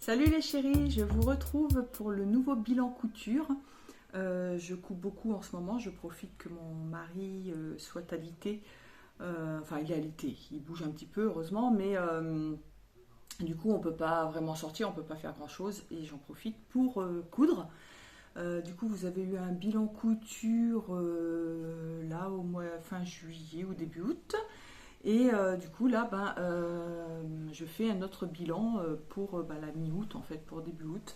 Salut les chéris, je vous retrouve pour le nouveau bilan couture. Je couds beaucoup en ce moment, je profite que mon mari soit alité. Enfin, il est alité, il bouge un petit peu heureusement, mais du coup on peut pas vraiment sortir, on peut pas faire grand chose et j'en profite pour coudre. Du coup vous avez eu un bilan couture là au mois fin juillet ou début août. Et du coup là je fais un autre bilan pour la mi-août en fait, pour début août.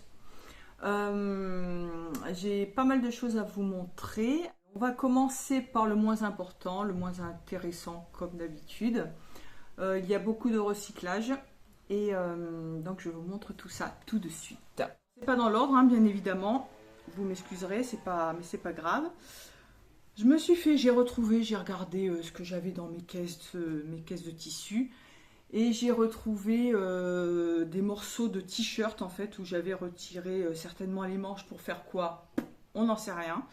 J'ai pas mal de choses à vous montrer. On va commencer par le moins important, le moins intéressant comme d'habitude. Il y a beaucoup de recyclage et donc je vous montre tout ça tout de suite. C'est pas dans l'ordre hein, bien évidemment, vous m'excuserez, mais c'est pas grave. J'ai retrouvé, j'ai regardé ce que j'avais dans mes caisses de tissu et j'ai retrouvé des morceaux de t-shirt en fait où j'avais retiré certainement les manches pour faire quoi? On n'en sait rien.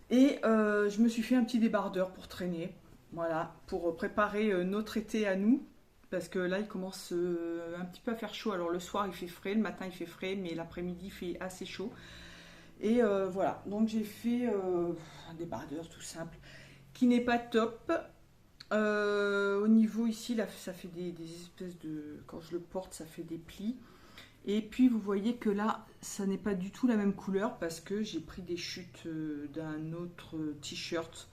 Et je me suis fait un petit débardeur pour traîner, voilà, pour préparer notre été à nous. Parce que là, il commence un petit peu à faire chaud. Alors le soir, il fait frais, le matin, il fait frais, mais l'après-midi, il fait assez chaud. Et voilà, donc j'ai fait un débardeur tout simple qui n'est pas top. Au niveau ici, là, ça fait des espèces de... Quand je le porte, ça fait des plis. Et puis vous voyez que là, ça n'est pas du tout la même couleur parce que j'ai pris des chutes d'un autre t-shirt.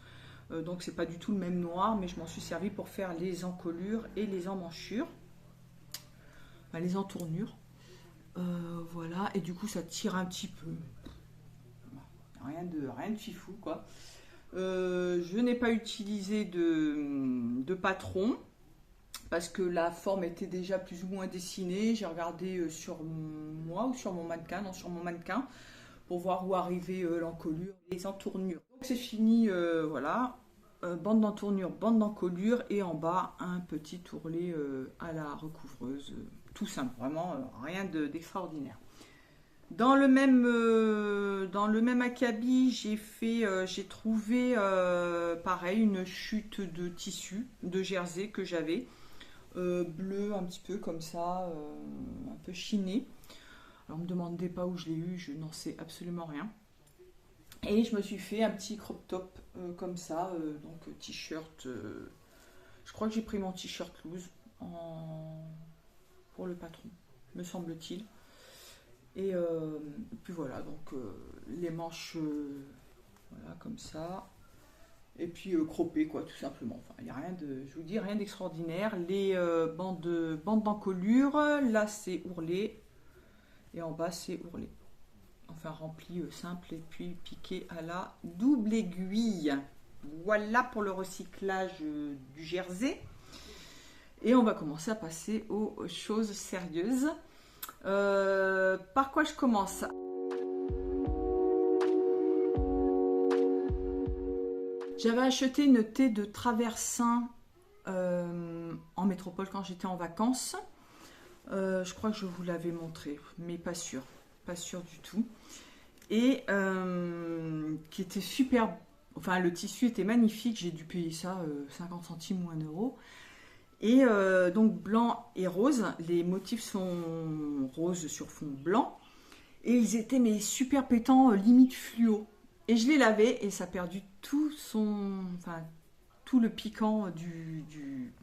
Donc c'est pas du tout le même noir, mais je m'en suis servi pour faire les encolures et les emmanchures. Enfin, les entournures. Voilà, et du coup ça tire un petit peu. Rien de fifou quoi. Je n'ai pas utilisé de patron parce que la forme était déjà plus ou moins dessinée. J'ai regardé sur moi ou sur mon mannequin, non sur mon mannequin, pour voir où arrivait l'encolure, les entournures. Donc c'est fini, voilà. Bande d'entournure, bande d'encolure et en bas un petit ourlet à la recouvreuse. Tout simple, vraiment rien d'extraordinaire. Dans le même acabit, j'ai trouvé pareil une chute de tissu de jersey que j'avais bleu un petit peu comme ça, un peu chiné. Alors, ne me demandez pas où je l'ai eu, je n'en sais absolument rien. Et je me suis fait un petit crop top comme ça, donc t-shirt. Je crois que j'ai pris mon t-shirt loose pour le patron, me semble-t-il. Et puis voilà, donc les manches, voilà, comme ça. Et puis croppé, quoi, tout simplement. Enfin, il n'y a rien de, je vous dis, rien d'extraordinaire. Les bandes d'encolure, là c'est ourlet. Et en bas c'est ourlet. Enfin, rempli simple et puis piqué à la double aiguille. Voilà pour le recyclage du jersey. Et on va commencer à passer aux choses sérieuses. Par quoi je commence? J'avais acheté une thé de traversin en métropole quand j'étais en vacances. Je crois que je vous l'avais montré, mais pas sûr. Pas sûr du tout. Et qui était super. Enfin, le tissu était magnifique. J'ai dû payer ça 50 centimes ou 1 euro. Et donc blanc et rose, les motifs sont roses sur fond blanc. Et ils étaient mais super pétants, limite fluo. Et je l'ai lavé et ça a perdu tout le piquant du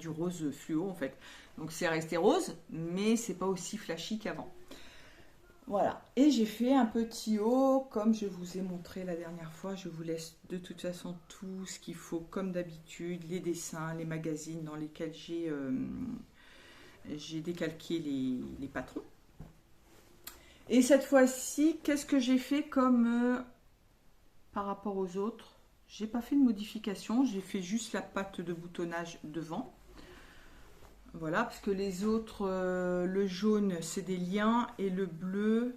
rose fluo en fait. Donc c'est resté rose, mais c'est pas aussi flashy qu'avant. Voilà, et j'ai fait un petit haut comme je vous ai montré la dernière fois. Je vous laisse de toute façon tout ce qu'il faut comme d'habitude, les dessins, les magazines dans lesquels j'ai décalqué les patrons. Et cette fois-ci, qu'est-ce que j'ai fait comme par rapport aux autres? J'ai pas fait de modification, j'ai fait juste la patte de boutonnage devant. Voilà, parce que les autres, le jaune, c'est des liens et le bleu,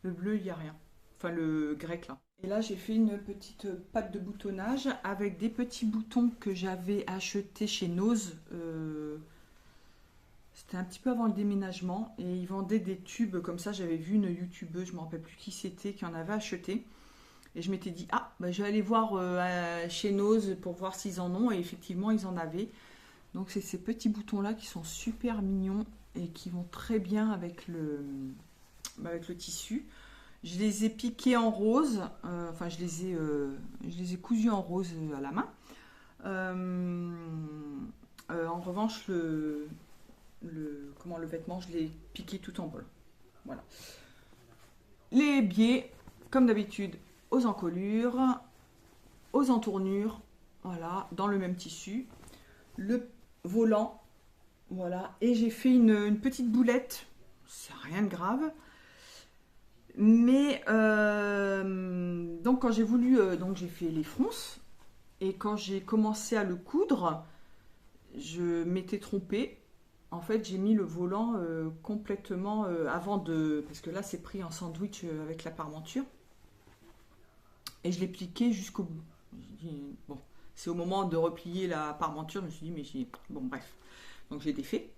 il n'y a rien. Enfin, le grec, là. Et là, j'ai fait une petite patte de boutonnage avec des petits boutons que j'avais achetés chez Nose. C'était un petit peu avant le déménagement et ils vendaient des tubes comme ça. J'avais vu une youtubeuse, je ne me rappelle plus qui c'était, qui en avait acheté. Et je m'étais dit, je vais aller voir chez Nose pour voir s'ils en ont. Et effectivement, ils en avaient. Donc c'est ces petits boutons là qui sont super mignons et qui vont très bien avec le tissu. Je les ai piqués en rose, enfin je les ai cousus en rose à la main. En revanche, le vêtement, je l'ai piqué tout en bol. Voilà. Les biais, comme d'habitude, aux encolures, aux entournures, voilà, dans le même tissu. Le volant, voilà. Et j'ai fait une petite boulette, c'est rien de grave. Mais donc quand j'ai voulu, donc j'ai fait les fronces. Et quand j'ai commencé à le coudre, je m'étais trompée. En fait, j'ai mis le volant complètement avant de... Parce que là, c'est pris en sandwich avec la parmenture. Et je l'ai pliqué jusqu'au bout. Bon, c'est au moment de replier la parmenture, je me suis dit, mais bon, bref. Donc j'ai défait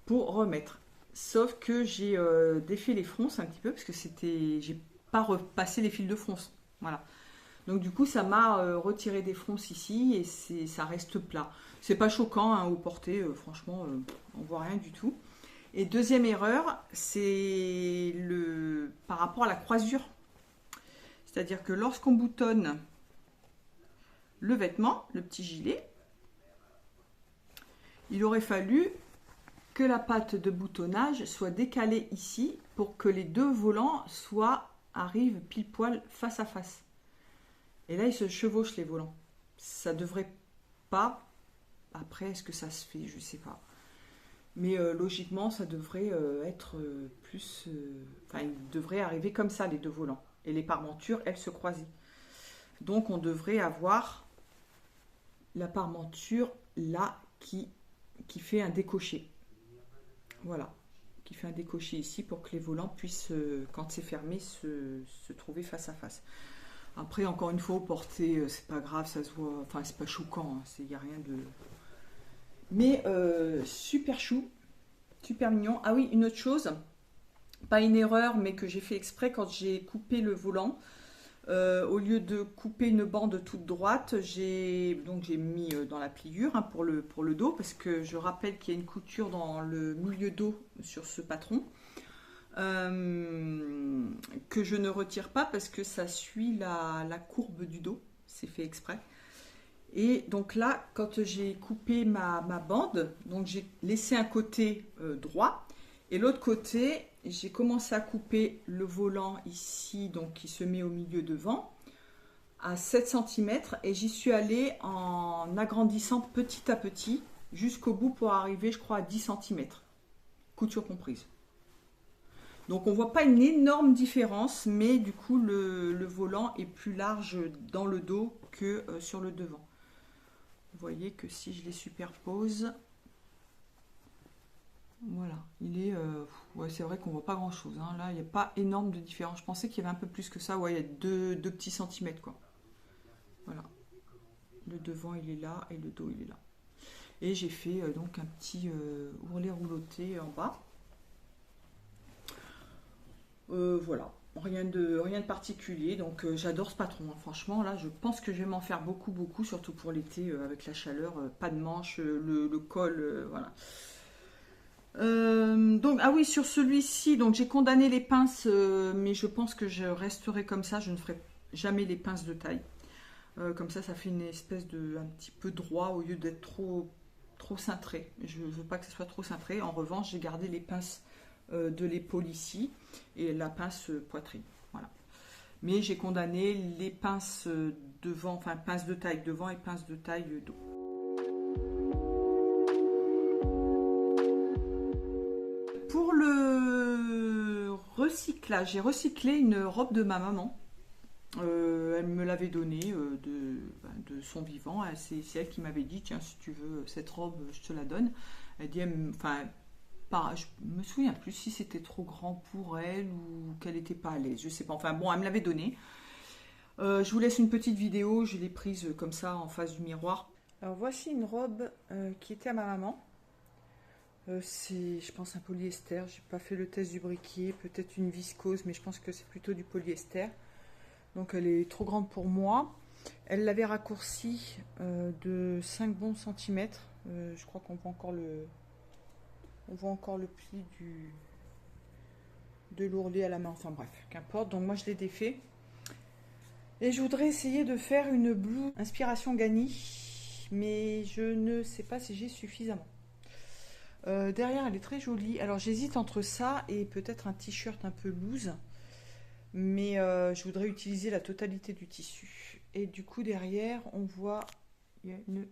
pour remettre. Sauf que j'ai défait les fronces un petit peu, parce que j'ai pas repassé les fils de fronce. Voilà. Donc du coup, ça m'a retiré des fronces ici et ça reste plat. C'est pas choquant hein, au porté, franchement, on voit rien du tout. Et deuxième erreur, c'est par rapport à la croisure. C'est-à-dire que lorsqu'on boutonne le vêtement, le petit gilet, il aurait fallu que la patte de boutonnage soit décalée ici pour que les deux volants arrivent pile poil face à face. Et là, ils se chevauchent les volants. Ça devrait pas. Après, est-ce que ça se fait? Je sais pas. Mais logiquement, ça devrait être plus... Enfin, il devrait arriver comme ça, les deux volants. Et les parmentures, elles se croisaient. Donc, on devrait avoir la parmenture là qui fait un décoché. Voilà. Qui fait un décoché ici pour que les volants puissent, quand c'est fermé, se trouver face à face. Après, encore une fois, au porté, c'est pas grave, ça se voit. Enfin, c'est pas choquant, il n'y a rien de. Mais super chou, super mignon. Ah oui, une autre chose, pas une erreur, mais que j'ai fait exprès quand j'ai coupé le volant. Au lieu de couper une bande toute droite, j'ai mis dans la pliure hein, pour le dos, parce que je rappelle qu'il y a une couture dans le milieu dos sur ce patron. Que je ne retire pas parce que ça suit la courbe du dos, c'est fait exprès. Et donc là, quand j'ai coupé ma bande, donc j'ai laissé un côté droit et l'autre côté, j'ai commencé à couper le volant ici, donc qui se met au milieu devant, à 7 cm et j'y suis allée en agrandissant petit à petit jusqu'au bout pour arriver, je crois, à 10 cm, couture comprise. Donc on voit pas une énorme différence, mais du coup le volant est plus large dans le dos que sur le devant. Vous voyez que si je les superpose, voilà, il est... ouais, c'est vrai qu'on voit pas grand chose, hein. Là il n'y a pas énorme de différence. Je pensais qu'il y avait un peu plus que ça, ouais, il y a deux petits centimètres quoi. Voilà, le devant il est là et le dos il est là. Et j'ai fait donc un petit ourlet rouloté en bas. Voilà, rien de particulier, donc j'adore ce patron, hein. Franchement là je pense que je vais m'en faire beaucoup, surtout pour l'été avec la chaleur, pas de manches, le col, voilà. Donc ah oui, sur celui-ci, donc j'ai condamné les pinces, mais je pense que je resterai comme ça, je ne ferai jamais les pinces de taille. Comme ça fait une espèce de un petit peu droit au lieu d'être trop cintré. Je veux pas que ce soit trop cintré. En revanche, j'ai gardé les pinces de l'épaule ici et la pince poitrine, voilà. Mais j'ai condamné les pinces devant, enfin pince de taille devant et pince de taille dos. Pour le recyclage, j'ai recyclé une robe de ma maman. Elle me l'avait donnée de son vivant. C'est elle qui m'avait dit tiens, si tu veux cette robe, je te la donne. Elle dit, enfin, je me souviens plus si c'était trop grand pour elle ou qu'elle n'était pas à l'aise, je sais pas. Enfin bon, elle me l'avait donnée. Je vous laisse une petite vidéo, je l'ai prise comme ça en face du miroir. Alors voici une robe qui était à ma maman. C'est, je pense, un polyester. J'ai pas fait le test du briquier, peut-être une viscose, mais je pense que c'est plutôt du polyester. Donc elle est trop grande pour moi. Elle l'avait raccourcie de 5 bons centimètres. Je crois qu'on peut encore On voit encore le pli de l'ourlet à la main. Enfin bref, qu'importe. Donc moi je l'ai défait. Et je voudrais essayer de faire une blouse inspiration Gani. Mais je ne sais pas si j'ai suffisamment. Derrière, elle est très jolie. Alors j'hésite entre ça et peut-être un t-shirt un peu loose. Mais je voudrais utiliser la totalité du tissu. Et du coup, derrière, on voit... Il y a une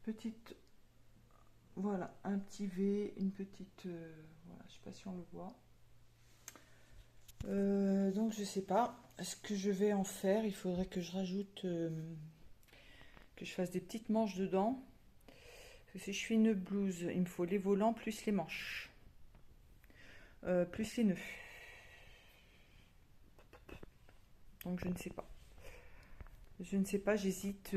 petite... Voilà, un petit V, une petite... voilà, je sais pas si on le voit. Donc je sais pas ce que je vais en faire. Il faudrait que je rajoute... que je fasse des petites manches dedans. Parce que si je fais une blouse, il me faut les volants plus les manches. Plus les nœuds. Donc je ne sais pas. Je ne sais pas, j'hésite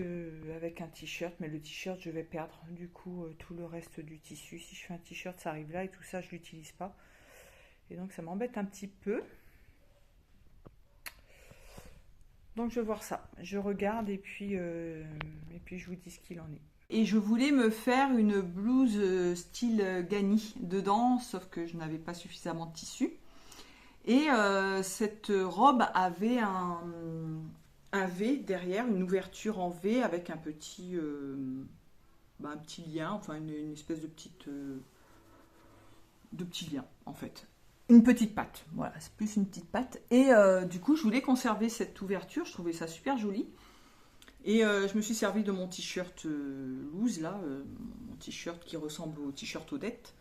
avec un t-shirt, mais le t-shirt je vais perdre du coup tout le reste du tissu. Si je fais un t-shirt, ça arrive là et tout ça, je l'utilise pas. Et donc ça m'embête un petit peu. Donc je vais voir ça. Je regarde et puis je vous dis ce qu'il en est. Et je voulais me faire une blouse style Gani dedans, sauf que je n'avais pas suffisamment de tissu. Et cette robe avait un V derrière, une ouverture en V avec un petit lien, enfin une espèce de petit lien en fait. Une petite patte, voilà, c'est plus une petite patte. Et du coup, je voulais conserver cette ouverture, je trouvais ça super joli. Et je me suis servi de mon t-shirt loose là, mon t-shirt qui ressemble au t-shirt Odette.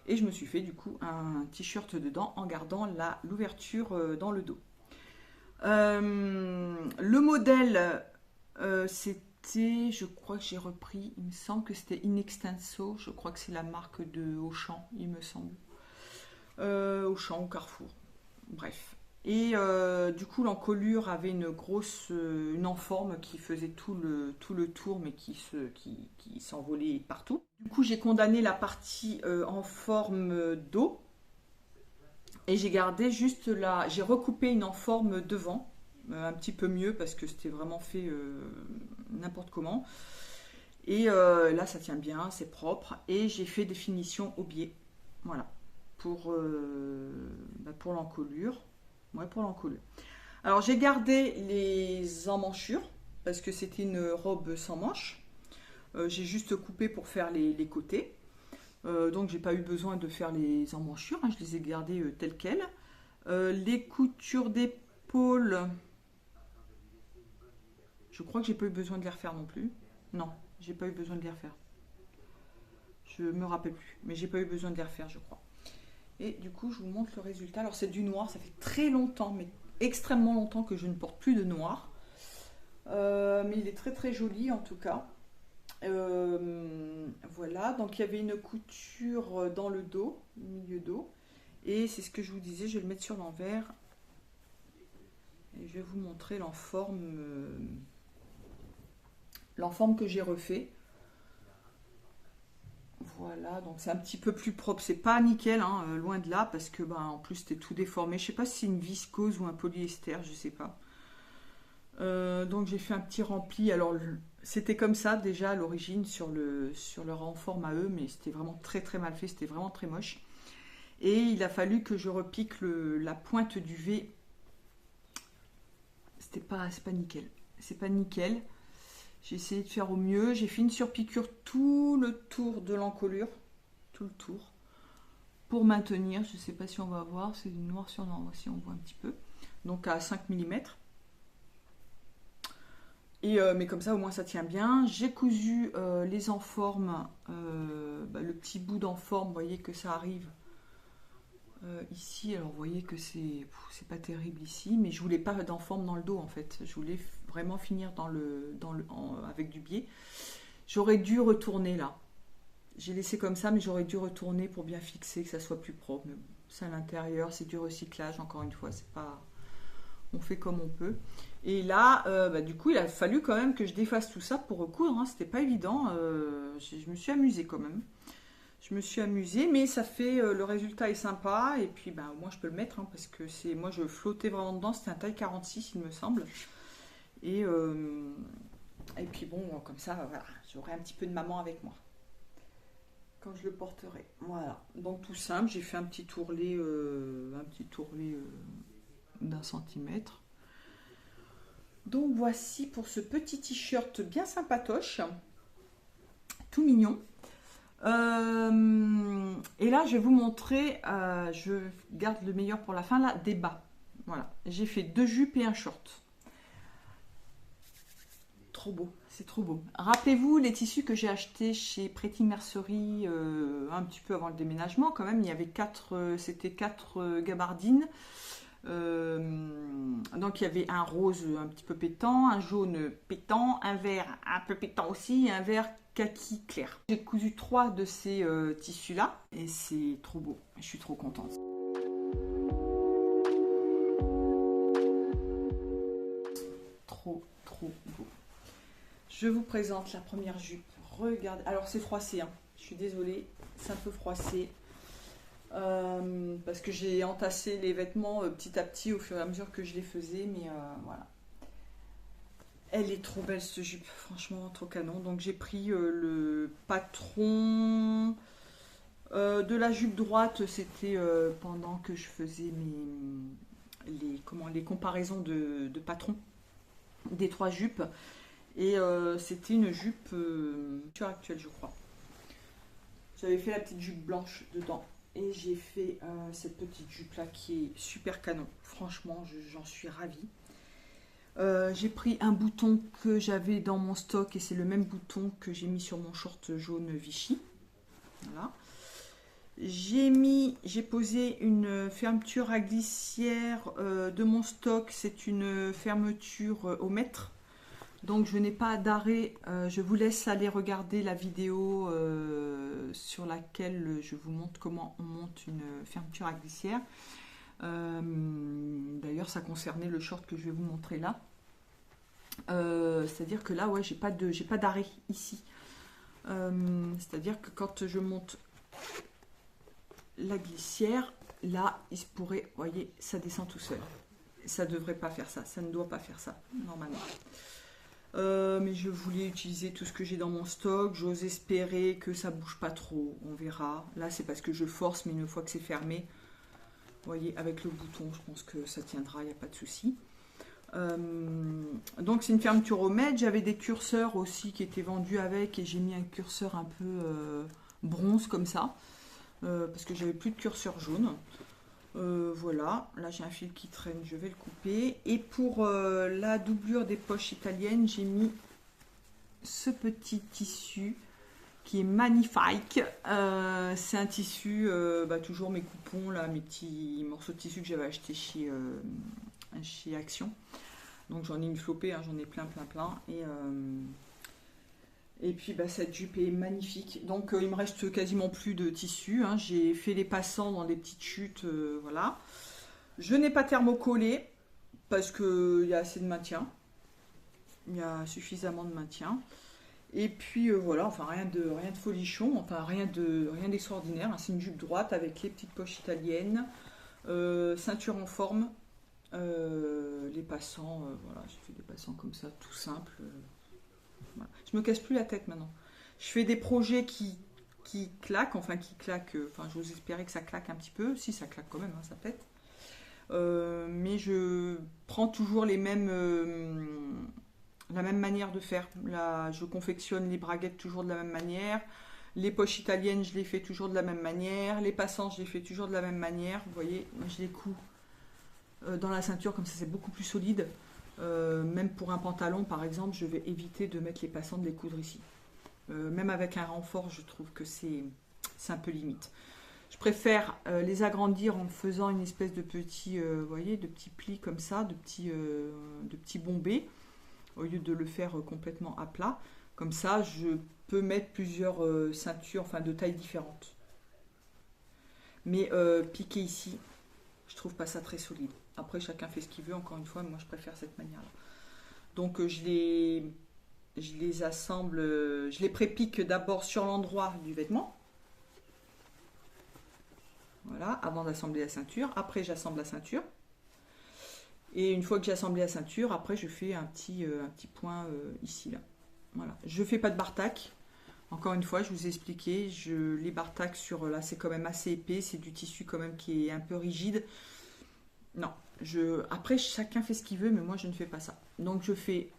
Et je me suis fait du coup un t-shirt dedans en gardant l'ouverture dans le dos. Le modèle, c'était, je crois que j'ai repris, il me semble que c'était Inextenso, je crois que c'est la marque de Auchan, il me semble. Auchan ou Carrefour, bref. Et du coup, l'encolure avait une enforme qui faisait tout le tour, mais qui s'envolait partout. Du coup, j'ai condamné la partie en forme d'eau. Et j'ai gardé juste là, j'ai recoupé une en forme devant, un petit peu mieux parce que c'était vraiment fait n'importe comment. Et là, ça tient bien, c'est propre. Et j'ai fait des finitions au biais, voilà, pour l'encolure. Ouais, pour l'encolure. Alors j'ai gardé les emmanchures parce que c'était une robe sans manches. J'ai juste coupé pour faire les côtés. Donc j'ai pas eu besoin de faire les emmanchures, hein, je les ai gardées telles quelles. Les coutures d'épaule, je crois que j'ai pas eu besoin de les refaire non plus. Non, j'ai pas eu besoin de les refaire. Je me rappelle plus, mais j'ai pas eu besoin de les refaire, je crois. Et du coup, je vous montre le résultat. Alors c'est du noir, ça fait très longtemps, mais extrêmement longtemps que je ne porte plus de noir. Mais il est très très joli en tout cas. Voilà, donc il y avait une couture dans le dos, au milieu dos, et c'est ce que je vous disais, je vais le mettre sur l'envers et je vais vous montrer l'enforme que j'ai refait. Voilà, donc c'est un petit peu plus propre, c'est pas nickel, hein, loin de là, parce que en plus c'était tout déformé, je sais pas si c'est une viscose ou un polyester, je sais pas. Donc j'ai fait un petit rempli. Alors c'était comme ça déjà à l'origine sur leur enforme à eux, mais c'était vraiment très très mal fait, c'était vraiment très moche. Et il a fallu que je repique la pointe du V. C'est pas nickel. C'est pas nickel. J'ai essayé de faire au mieux. J'ai fait une surpiqûre tout le tour de l'encolure, tout le tour, pour maintenir. Je sais pas si on va voir, c'est du noir sur noir, si on voit un petit peu. Donc à 5 mm. Mais comme ça au moins ça tient bien. J'ai cousu les enformes, le petit bout d'enforme, vous voyez que ça arrive ici. Alors vous voyez que c'est pas terrible ici, mais je voulais pas d'enforme dans le dos en fait. Je voulais vraiment finir avec du biais. J'aurais dû retourner là. J'ai laissé comme ça, mais j'aurais dû retourner pour bien fixer, que ça soit plus propre. Mais bon, c'est à l'intérieur, c'est du recyclage encore une fois, c'est pas... On fait comme on peut. Et là, du coup, il a fallu quand même que je défasse tout ça pour recoudre. Hein. C'était pas évident. Je me suis amusée quand même. Je me suis amusée, mais ça fait... le résultat est sympa. Et puis, au moins, je peux le mettre. Hein, parce que moi, je flottais vraiment dedans. C'était un taille 46, il me semble. Et puis, bon, comme ça, voilà. J'aurai un petit peu de maman avec moi. quand je le porterai. Voilà, donc tout simple, j'ai fait un petit tourlet, d'un centimètre. Donc voici pour ce petit t-shirt bien sympatoche, tout mignon. Et là, je vais vous montrer, je garde le meilleur pour la fin, là, des bas. Voilà, j'ai fait 2 jupes et un short. Trop beau, c'est trop beau. Rappelez-vous les tissus que j'ai achetés chez Pretty Mercerie un petit peu avant le déménagement. Quand même, il y avait 4, c'était 4 gabardines. Donc il y avait un rose un petit peu pétant, un jaune pétant, un vert un peu pétant aussi, et un vert kaki clair. J'ai cousu 3 de ces tissus là et c'est trop beau, je suis trop contente. Trop beau. Je vous présente la première jupe. Regardez, alors c'est froissé, hein. Je suis désolée, c'est un peu froissé. Parce que j'ai entassé les vêtements petit à petit au fur et à mesure que je les faisais, mais voilà. Elle est trop belle cette jupe, franchement trop canon. Donc j'ai pris le patron de la jupe droite, c'était pendant que je faisais les comparaisons de patrons des 3 jupes. Et c'était une jupe actuelle, je crois. J'avais fait la petite jupe blanche dedans. Et j'ai fait cette petite jupe là qui est super canon. Franchement, j'en suis ravie. J'ai pris un bouton que j'avais dans mon stock et c'est le même bouton que j'ai mis sur mon short jaune Vichy. Voilà. J'ai posé une fermeture à glissière de mon stock. C'est une fermeture au mètre. Donc je n'ai pas d'arrêt, je vous laisse aller regarder la vidéo sur laquelle je vous montre comment on monte une fermeture à glissière. D'ailleurs ça concernait le short que je vais vous montrer là. C'est-à-dire que là ouais j'ai pas d'arrêt ici. C'est-à-dire que quand je monte la glissière, là il se pourrait, vous voyez, ça descend tout seul. Ça ne devrait pas faire ça, ça ne doit pas faire ça normalement. Mais je voulais utiliser tout ce que j'ai dans mon stock. J'ose espérer que ça bouge pas trop. On verra. Là, c'est parce que je force, mais une fois que c'est fermé, vous voyez, avec le bouton, je pense que ça tiendra, il n'y a pas de souci. Donc, c'est une fermeture au mètre. J'avais des curseurs aussi qui étaient vendus avec et j'ai mis un curseur un peu bronze comme ça parce que j'avais plus de curseur jaune. Voilà, là j'ai un fil qui traîne, je vais le couper. Et pour la doublure des poches italiennes, j'ai mis ce petit tissu qui est magnifique. C'est un tissu, toujours mes coupons, là, mes petits morceaux de tissu que j'avais acheté chez Action. Donc j'en ai une flopée, hein, j'en ai plein. Et puis cette jupe est magnifique. Donc il me reste quasiment plus de tissu, hein. J'ai fait les passants dans des petites chutes, voilà. Je n'ai pas thermocollé parce qu'il y a assez de maintien. Il y a suffisamment de maintien. Et puis voilà, enfin rien de folichon, enfin rien d'extraordinaire, hein. C'est une jupe droite avec les petites poches italiennes, ceinture en forme, les passants, voilà, j'ai fait des passants comme ça, tout simple. Voilà. Je me casse plus la tête maintenant. Je fais des projets qui claquent, enfin j'ose espérer que ça claque un petit peu. Si ça claque quand même, hein, ça pète. Mais je prends toujours la même manière de faire. Là, je confectionne les braguettes toujours de la même manière. Les poches italiennes, je les fais toujours de la même manière. Les passants, je les fais toujours de la même manière. Vous voyez, je les couds dans la ceinture, comme ça c'est beaucoup plus solide. Même pour un pantalon par exemple, je vais éviter de mettre les passants, de les coudre ici. Même avec un renfort, je trouve que c'est un peu limite. Je préfère les agrandir en faisant une espèce de petits, voyez, de petits plis comme ça, de petits bombés, au lieu de le faire complètement à plat. Comme ça, je peux mettre plusieurs ceintures, enfin de tailles différentes. Mais piquer ici, je trouve pas ça très solide. Après, chacun fait ce qu'il veut. Encore une fois, moi, je préfère cette manière-là. Donc, je les assemble, je les prépique d'abord sur l'endroit du vêtement. Voilà, avant d'assembler la ceinture. Après, j'assemble la ceinture. Et une fois que j'ai assemblé la ceinture, après, je fais un petit point ici, là. Voilà. Je fais pas de bar-tac. Encore une fois, je vous ai expliqué, les bar-tacs sur là, c'est quand même assez épais, c'est du tissu quand même qui est un peu rigide. Non, après chacun fait ce qu'il veut, mais moi je ne fais pas ça. Donc je fais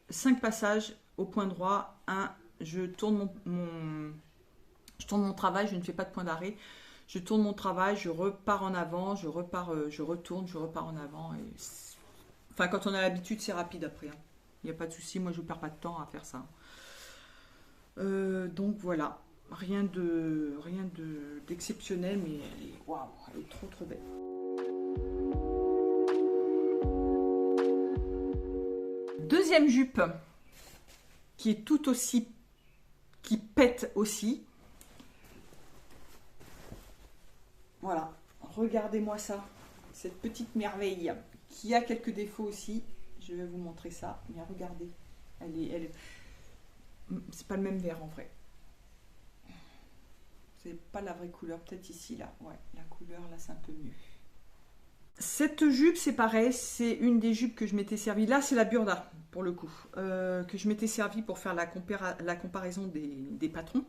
5 passages au point droit, je tourne je tourne mon travail, je ne fais pas de point d'arrêt. Je tourne mon travail, je repars en avant, je retourne, je repars en avant. Enfin, quand on a l'habitude, c'est rapide après, hein. Il n'y a pas de souci, moi je ne perds pas de temps à faire ça. Donc voilà, rien d'exceptionnel, mais waouh, elle est trop trop belle. Deuxième jupe, qui est tout aussi, qui pète aussi. Voilà, regardez-moi ça, cette petite merveille, qui a quelques défauts aussi. Je vais vous montrer ça, mais regardez, c'est pas le même vert en vrai. C'est pas la vraie couleur, peut-être ici, là. Ouais, la couleur, là, c'est un peu mieux. Cette jupe, c'est pareil, c'est une des jupes que je m'étais servi. Là, c'est la Burda, pour le coup, que je m'étais servi pour faire la comparaison des patrons.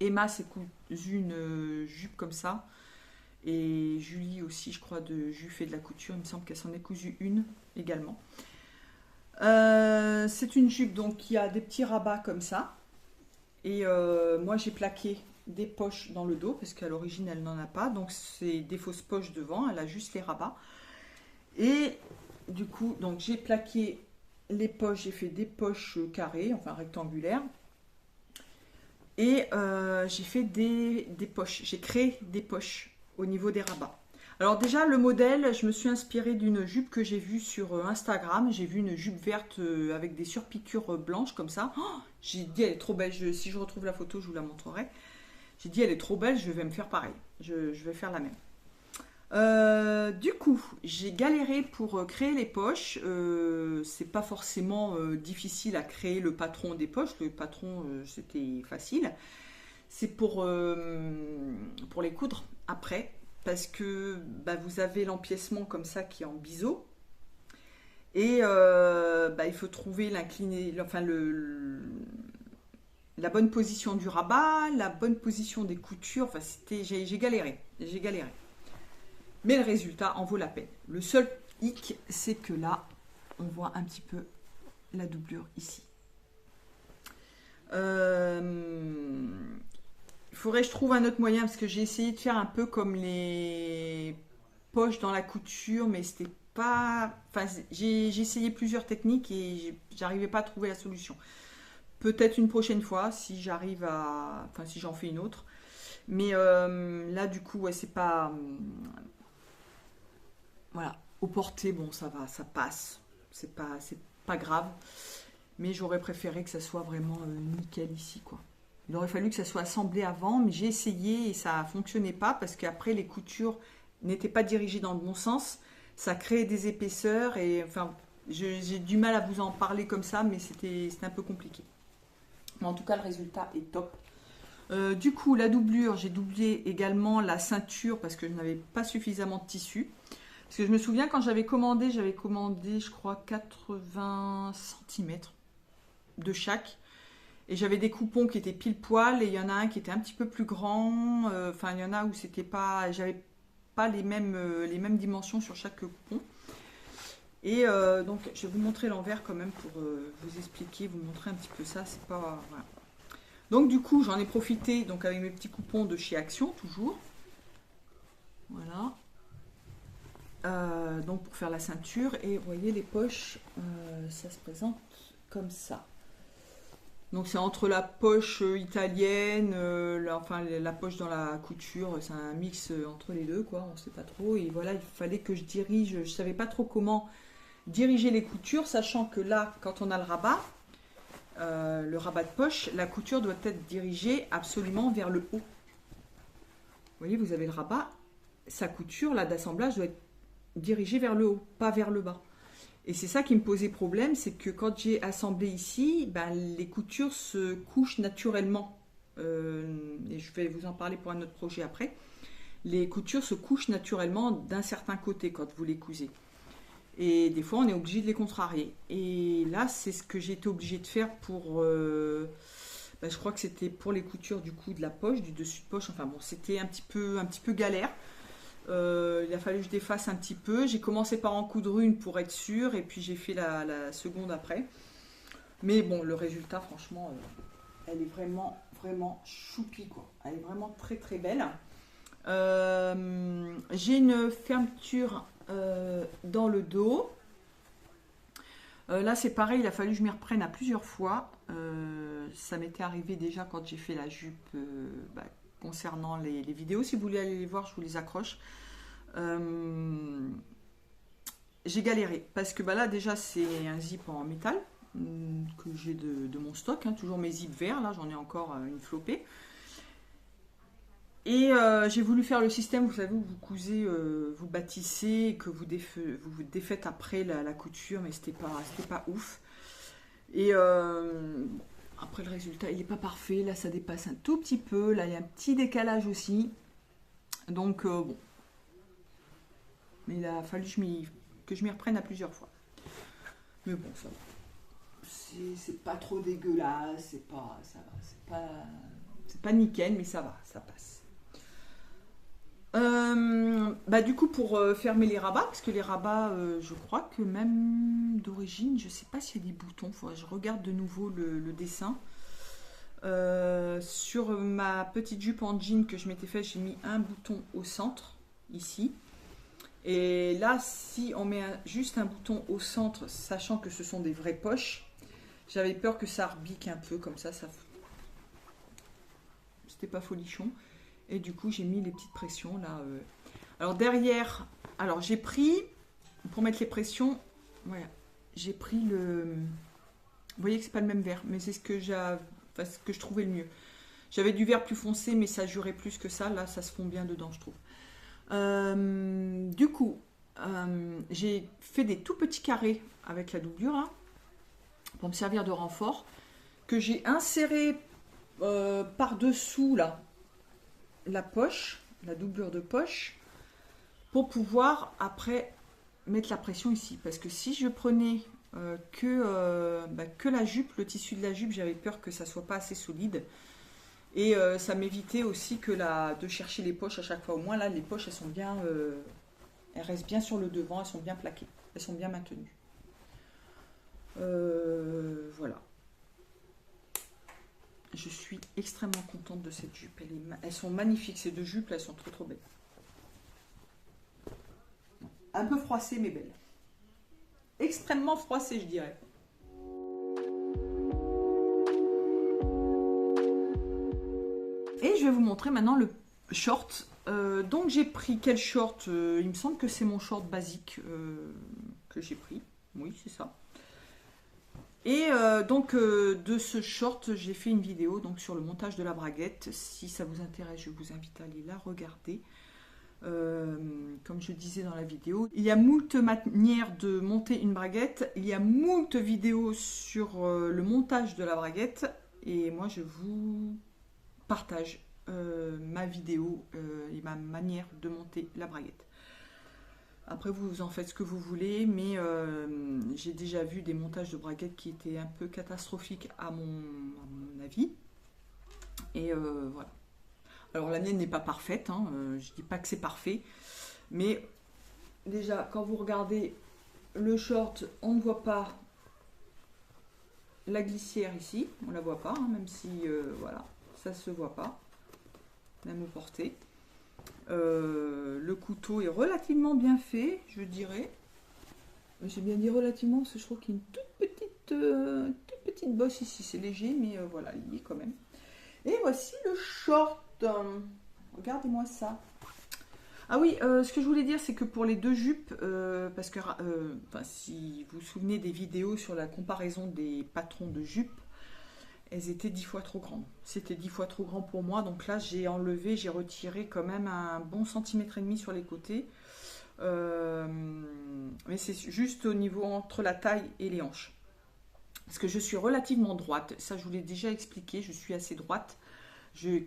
Emma s'est cousue une jupe comme ça. Et Julie aussi, je crois, de Jules fait de la couture. Il me semble qu'elle s'en est cousue une également. C'est une jupe donc qui a des petits rabats comme ça. Et moi, j'ai plaqué des poches dans le dos parce qu'à l'origine, elle n'en a pas. Donc, c'est des fausses poches devant. Elle a juste les rabats. Et du coup, donc j'ai plaqué les poches. J'ai fait des poches carrées, enfin rectangulaires. Et j'ai fait des poches. J'ai créé des poches au niveau des rabats. Alors déjà, le modèle, je me suis inspirée d'une jupe que j'ai vue sur Instagram. J'ai vu une jupe verte avec des surpiqûres blanches comme ça. Oh, j'ai dit, elle est trop belle. Si je retrouve la photo, je vous la montrerai. J'ai dit, elle est trop belle, je vais me faire pareil. Je vais faire la même. Du coup, j'ai galéré pour créer les poches. C'est pas forcément difficile à créer le patron des poches. Le patron, c'était facile. C'est pour les coudre après. Parce que bah, vous avez l'empiècement comme ça qui est en biseau. Et il faut trouver la bonne position du rabat, la bonne position des coutures. Enfin, j'ai galéré. Mais le résultat en vaut la peine. Le seul hic, c'est que là, on voit un petit peu la doublure ici. Il faudrait que je trouve un autre moyen parce que j'ai essayé de faire un peu comme les poches dans la couture, mais c'était pas. Enfin, j'ai essayé plusieurs techniques et j'arrivais pas à trouver la solution. Peut-être une prochaine fois si j'arrive à. Enfin, si j'en fais une autre. Mais là, du coup, ouais, c'est pas. Voilà. Au porté, bon, ça va, ça passe. C'est pas grave. Mais j'aurais préféré que ça soit vraiment nickel ici, quoi. Il aurait fallu que ça soit assemblé avant, mais j'ai essayé et ça ne fonctionnait pas parce qu'après les coutures n'étaient pas dirigées dans le bon sens. Ça créait des épaisseurs et enfin, j'ai du mal à vous en parler comme ça, mais c'était un peu compliqué. Mais en tout cas, le résultat est top. Du coup, la doublure, j'ai doublé également la ceinture parce que je n'avais pas suffisamment de tissu. Parce que je me souviens quand j'avais commandé, je crois 80 cm de chaque. Et j'avais des coupons qui étaient pile poil et il y en a un qui était un petit peu plus grand. Enfin, il y en a où c'était pas, j'avais pas les mêmes dimensions sur chaque coupon. Et donc, je vais vous montrer l'envers quand même pour vous expliquer, vous montrer un petit peu ça. C'est pas. Voilà. Donc, du coup, j'en ai profité donc avec mes petits coupons de chez Action, toujours. Voilà. Donc, pour faire la ceinture. Et vous voyez, les poches, ça se présente comme ça. Donc c'est entre la poche italienne, la poche dans la couture, c'est un mix entre les deux, quoi, on ne sait pas trop. Et voilà, il fallait que je dirige, je ne savais pas trop comment diriger les coutures, sachant que là, quand on a le rabat de poche, la couture doit être dirigée absolument vers le haut. Vous voyez, vous avez le rabat, sa couture, là, d'assemblage doit être dirigée vers le haut, pas vers le bas. Et c'est ça qui me posait problème, c'est que quand j'ai assemblé ici, les coutures se couchent naturellement. Et je vais vous en parler pour un autre projet après. Les coutures se couchent naturellement d'un certain côté quand vous les cousez. Et des fois, on est obligé de les contrarier. Et là, c'est ce que j'ai été obligée de faire pour je crois que c'était pour les coutures du coup de la poche, du dessus de poche. Enfin bon, c'était un petit peu galère. Il a fallu que je défasse un petit peu. J'ai commencé par en coudre une pour être sûre, et puis j'ai fait la seconde après. Mais bon, le résultat, franchement, elle est vraiment, vraiment choupie, quoi. Elle est vraiment très, très belle. J'ai une fermeture dans le dos. Là, c'est pareil, il a fallu que je m'y reprenne à plusieurs fois. Ça m'était arrivé déjà quand j'ai fait la jupe concernant les vidéos. Si vous voulez aller les voir, je vous les accroche. J'ai galéré parce que là, déjà, c'est un zip en métal que j'ai de mon stock. Hein, toujours mes zips verts, là, j'en ai encore une flopée. Et j'ai voulu faire le système, vous savez, où vous cousez, vous bâtissez, que vous défaites après la couture, mais c'était pas ouf. Et après le résultat, il n'est pas parfait. Là, ça dépasse un tout petit peu. Là, il y a un petit décalage aussi. Donc, bon. Mais il a fallu que je m'y reprenne à plusieurs fois. Mais bon, ça va. C'est pas trop dégueulasse, ça va, c'est pas nickel, mais ça va, ça passe. Du coup, pour fermer les rabats, parce que les rabats, je crois que même d'origine, je sais pas s'il y a des boutons, je regarde de nouveau le dessin. Sur ma petite jupe en jean que je m'étais faite, j'ai mis un bouton au centre, ici. Et là, si on met juste un bouton au centre, sachant que ce sont des vraies poches, j'avais peur que ça rebique un peu comme ça. C'était pas folichon. Et du coup, j'ai mis les petites pressions là. Alors derrière, j'ai pris, pour mettre les pressions, voilà, j'ai pris le... Vous voyez que c'est pas le même vert, mais c'est ce que je trouvais le mieux. J'avais du vert plus foncé, mais ça jurait plus que ça. Là, ça se fond bien dedans, je trouve. Du coup, j'ai fait des tout petits carrés avec la doublure là, pour me servir de renfort, que j'ai inséré par-dessous là, la poche, la doublure de poche, pour pouvoir après mettre la pression ici. Parce que si je prenais que la jupe, le tissu de la jupe, j'avais peur que ça soit pas assez solide. Et ça m'évitait aussi de chercher les poches à chaque fois. Au moins là, les poches, elles sont bien, elles restent bien sur le devant, elles sont bien plaquées, elles sont bien maintenues. Voilà. Je suis extrêmement contente de cette jupe. Elles sont magnifiques, ces deux jupes, elles sont trop trop belles. Un peu froissée, mais belle. Extrêmement froissée, je dirais. Et je vais vous montrer maintenant le short. Donc j'ai pris quel short? Il me semble que c'est mon short basique que j'ai pris. Oui, c'est ça. Et de ce short, j'ai fait une vidéo donc, sur le montage de la braguette. Si ça vous intéresse, je vous invite à aller la regarder. Comme je disais dans la vidéo, il y a moult manières de monter une braguette. Il y a moult vidéos sur le montage de la braguette. Et moi, je vous partage ma vidéo et ma manière de monter la braguette. Après, vous en faites ce que vous voulez, mais j'ai déjà vu des montages de braguettes qui étaient un peu catastrophiques à mon avis. Et voilà. Alors, la mienne n'est pas parfaite, hein, je ne dis pas que c'est parfait, mais déjà, quand vous regardez le short, on ne voit pas la glissière ici, on ne la voit pas, hein, même si, voilà, ça ne se voit pas, même au porté. Le couteau est relativement bien fait, je dirais. J'ai bien dit relativement parce que je trouve qu'il y a une toute petite bosse ici. C'est léger, mais voilà, il y est quand même. Et voici le short. Regardez-moi ça. Ah oui, ce que je voulais dire, c'est que pour les deux jupes, parce que si vous vous souvenez des vidéos sur la comparaison des patrons de jupes, elles étaient 10 fois trop grandes. C'était 10 fois trop grand pour moi. Donc là, j'ai retiré quand même un bon centimètre et demi sur les côtés. Mais c'est juste au niveau entre la taille et les hanches. Parce que je suis relativement droite. Ça, je vous l'ai déjà expliqué. Je suis assez droite. J'ai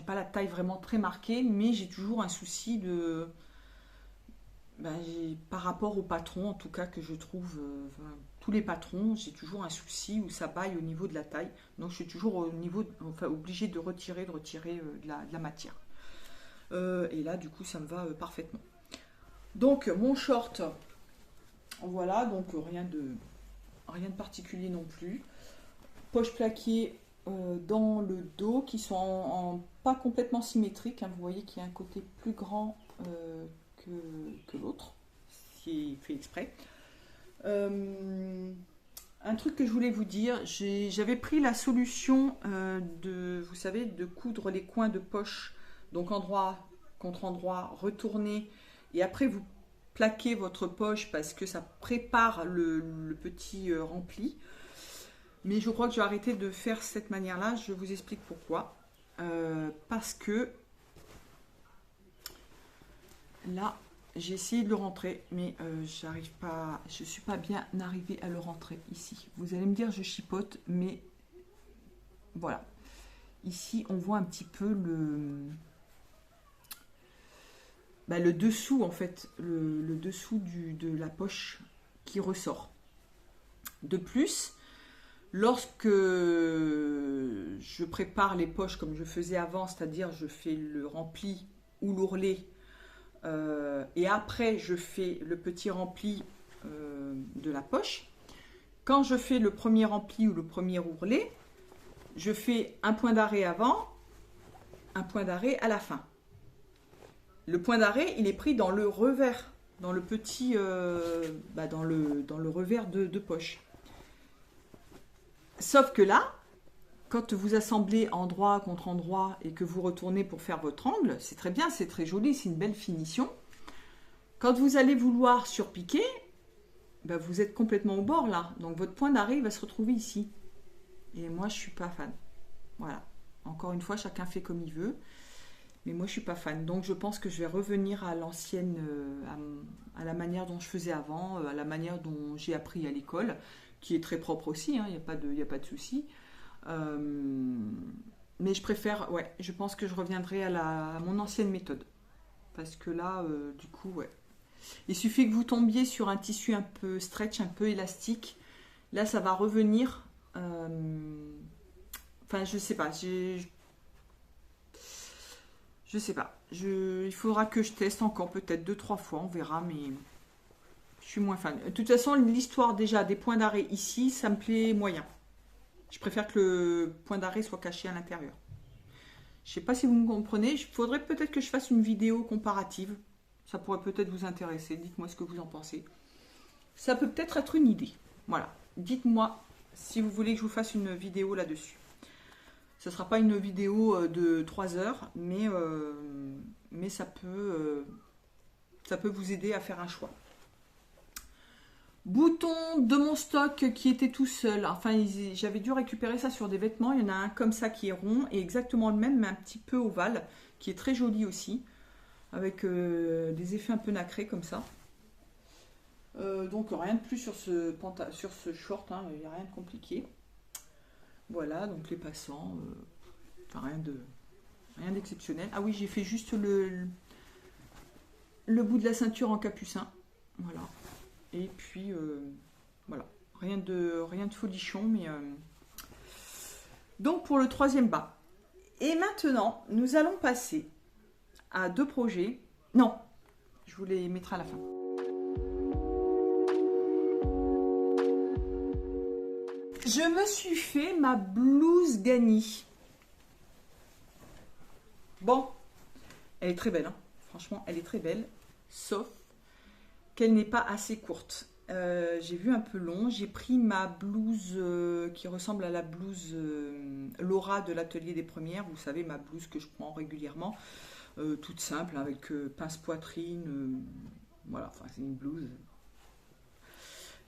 pas la taille vraiment très marquée, mais j'ai toujours un souci par rapport au patron, en tout cas, que je trouve tous les patrons, j'ai toujours un souci où ça baille au niveau de la taille. Donc je suis toujours au niveau, enfin obligée de retirer de la matière. Et là, du coup, ça me va parfaitement. Donc mon short, voilà, donc rien de particulier non plus. Poche plaquée dans le dos qui sont pas complètement symétriques. Hein. Vous voyez qu'il y a un côté plus grand que l'autre, qui est fait exprès. Un truc que je voulais vous dire, j'avais pris la solution vous savez, de coudre les coins de poche, donc endroit contre endroit, retourner, et après vous plaquez votre poche parce que ça prépare le petit rempli. Mais je crois que je vais arrêter de faire cette manière-là, je vous explique pourquoi. Parce que là, j'ai essayé de le rentrer, mais j'arrive pas, je suis pas bien arrivée à le rentrer ici. Vous allez me dire, je chipote, mais voilà. Ici, on voit un petit peu le dessous, en fait, le dessous de la poche qui ressort. De plus, lorsque je prépare les poches comme je faisais avant, c'est-à-dire je fais le rempli ou l'ourlet, et après je fais le petit rempli de la poche. Quand je fais le premier rempli ou le premier ourlet, je fais un point d'arrêt avant, un point d'arrêt à la fin. Le point d'arrêt, il est pris dans le revers, dans le petit, dans le revers de poche. Sauf que là, quand vous assemblez endroit contre endroit et que vous retournez pour faire votre angle, c'est très bien, c'est très joli, c'est une belle finition. Quand vous allez vouloir surpiquer, vous êtes complètement au bord là. Donc votre point d'arrêt va se retrouver ici. Et moi, je ne suis pas fan. Voilà. Encore une fois, chacun fait comme il veut. Mais moi, je ne suis pas fan. Donc je pense que je vais revenir à l'ancienne, à la manière dont je faisais avant, à la manière dont j'ai appris à l'école, qui est très propre aussi, hein, il n'y a pas de souci. Mais je préfère, ouais, je pense que je reviendrai à mon ancienne méthode. Parce que là, du coup, ouais. Il suffit que vous tombiez sur un tissu un peu stretch, un peu élastique. Là, ça va revenir. Enfin, je sais pas. Je sais pas. Il faudra que je teste encore peut-être 2-3 fois, on verra, mais je suis moins fan. De toute façon, l'histoire déjà des points d'arrêt ici, ça me plaît moyen. Je préfère que le point d'arrêt soit caché à l'intérieur. Je sais pas si vous me comprenez. Il faudrait peut-être que je fasse une vidéo comparative. Ça pourrait peut-être vous intéresser. Dites-moi ce que vous en pensez. Ça peut peut-être être une idée. Voilà. Dites-moi si vous voulez que je vous fasse une vidéo là-dessus. Ce ne sera pas une vidéo de 3 heures, mais ça peut vous aider à faire un choix. Bouton de mon stock qui était tout seul. Enfin, j'avais dû récupérer ça sur des vêtements. Il y en a un comme ça qui est rond et exactement le même, mais un petit peu ovale, qui est très joli aussi, avec des effets un peu nacrés comme ça. Donc rien de plus sur ce short, hein, il n'y a rien de compliqué. Voilà, donc les passants, enfin rien d'exceptionnel. Ah oui, j'ai fait juste le bout de la ceinture en capucin. Voilà. Et puis, voilà. Rien de folichon, mais... Donc, pour le troisième bas. Et maintenant, nous allons passer à 2 projets. Non, je vous les mettrai à la fin. Je me suis fait ma blouse Gani. Bon, elle est très belle, hein. Franchement, elle est très belle, sauf qu'elle n'est pas assez courte. J'ai vu un peu long. J'ai pris ma blouse qui ressemble à la blouse Laura de l'Atelier des Premières. Vous savez, ma blouse que je prends régulièrement, toute simple, avec pince poitrine. Voilà, enfin c'est une blouse.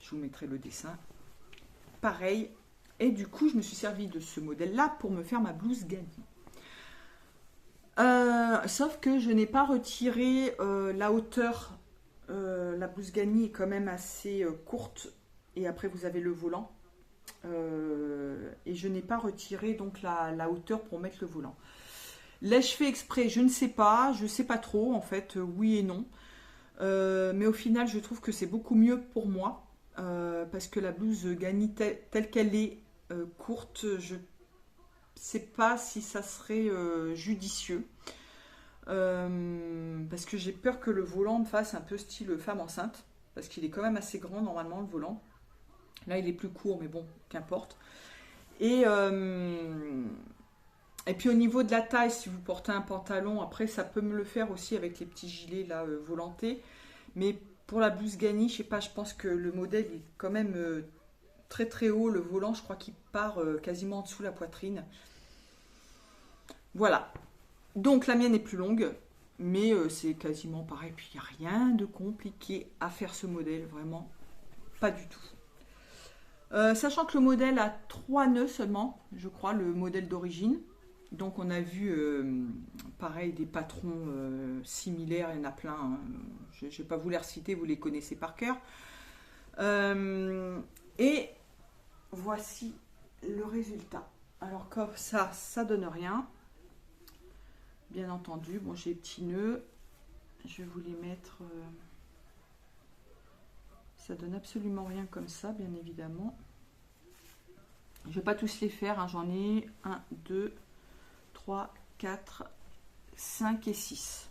Je vous mettrai le dessin. Pareil. Et du coup, je me suis servi de ce modèle-là pour me faire ma blouse Gani. Sauf que je n'ai pas retiré la hauteur. La blouse Gani est quand même assez courte. Et après, vous avez le volant. Et je n'ai pas retiré donc la hauteur pour mettre le volant. L'ai-je fait exprès? Je ne sais pas. Je ne sais pas trop, en fait. Oui et non. Mais au final, je trouve que c'est beaucoup mieux pour moi. parce que la blouse Gani telle qu'elle est courte, je sais pas si ça serait judicieux. Parce que j'ai peur que le volant me fasse un peu style femme enceinte, parce qu'il est quand même assez grand normalement le volant. Là il est plus court, mais bon, qu'importe. Et, et puis au niveau de la taille, si vous portez un pantalon, après ça peut me le faire aussi avec les petits gilets là volantés. Mais pour la blouse Gani, je sais pas, je pense que le modèle est quand même très très haut. Le volant, je crois qu'il part quasiment en dessous de la poitrine. Voilà. Donc la mienne est plus longue, mais c'est quasiment pareil. Puis il n'y a rien de compliqué à faire ce modèle, vraiment pas du tout. Sachant que le modèle a 3 nœuds seulement, je crois, le modèle d'origine. Donc on a vu, pareil, des patrons similaires, il y en a plein. Hein. Je ne vais pas vous les reciter, vous les connaissez par cœur. Et voici le résultat. Alors comme ça donne rien. Bien entendu, bon, j'ai les petits nœuds. Je vais vous les mettre. Ça donne absolument rien comme ça, bien évidemment. Je ne vais pas tous les faire. Hein. J'en ai 1, 2, 3, 4, 5 et 6.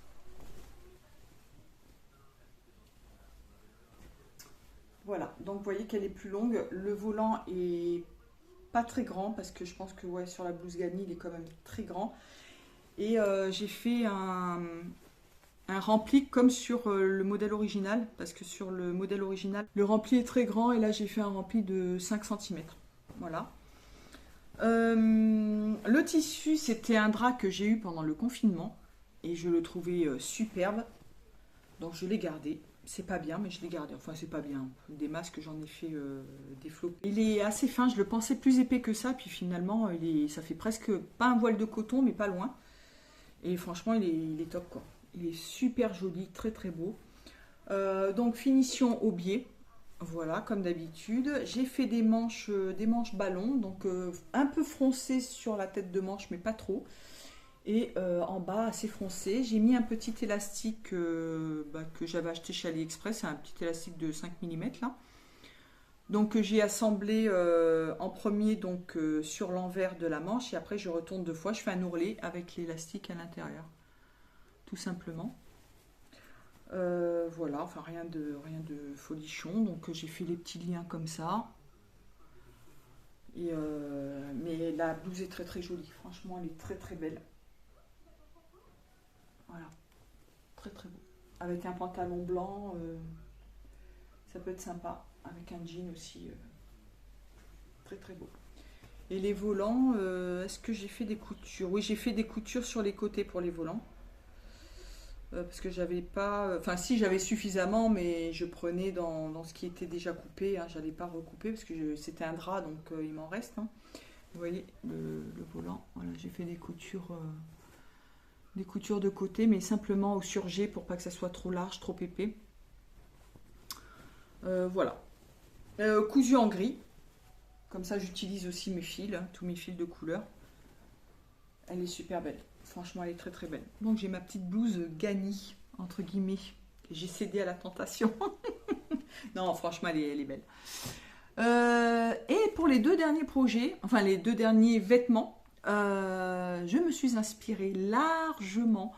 Voilà, donc vous voyez qu'elle est plus longue. Le volant est pas très grand parce que je pense que ouais, sur la blouse Gani, il est quand même très grand. Et j'ai fait un rempli comme sur le modèle original, parce que sur le modèle original, le rempli est très grand, et là j'ai fait un rempli de 5 cm. Voilà. Le tissu, c'était un drap que j'ai eu pendant le confinement, et je le trouvais superbe, donc je l'ai gardé. C'est pas bien, mais je l'ai gardé. Enfin, c'est pas bien. Des masques, j'en ai fait des flops. Il est assez fin, je le pensais plus épais que ça, puis finalement, ça fait presque pas un voile de coton, mais pas loin. Et franchement, il est top, quoi. Il est super joli, très très beau. Donc finition au biais. Voilà, comme d'habitude. J'ai fait des manches ballons, donc un peu froncées sur la tête de manche, mais pas trop. Et en bas, assez foncé. J'ai mis un petit élastique que j'avais acheté chez AliExpress. C'est un petit élastique de 5 mm là. Donc j'ai assemblé en premier donc sur l'envers de la manche, et après je retourne 2 fois, je fais un ourlet avec l'élastique à l'intérieur, tout simplement. Voilà, enfin rien de folichon. Donc j'ai fait les petits liens comme ça. Et, mais la blouse est très très jolie, franchement elle est très très belle. Voilà, très très beau. Avec un pantalon blanc, ça peut être sympa. Avec un jean aussi, très très beau. Et les volants, est-ce que j'ai fait des coutures? Oui, j'ai fait des coutures sur les côtés pour les volants. Parce que j'avais pas... Enfin si, j'avais suffisamment, mais je prenais dans ce qui était déjà coupé. Hein, j'allais pas recouper parce que c'était un drap, donc il m'en reste. Hein. Vous voyez, le volant, voilà, j'ai fait des coutures de côté, mais simplement au surjet pour pas que ça soit trop large, trop épais. Voilà. Cousu en gris. Comme ça, j'utilise aussi mes fils, hein, tous mes fils de couleur. Elle est super belle. Franchement, elle est très très belle. Donc, j'ai ma petite blouse Gani, entre guillemets. J'ai cédé à la tentation. Non, franchement, elle est belle. Et pour les 2 derniers projets, enfin les 2 derniers vêtements, je me suis inspirée largement,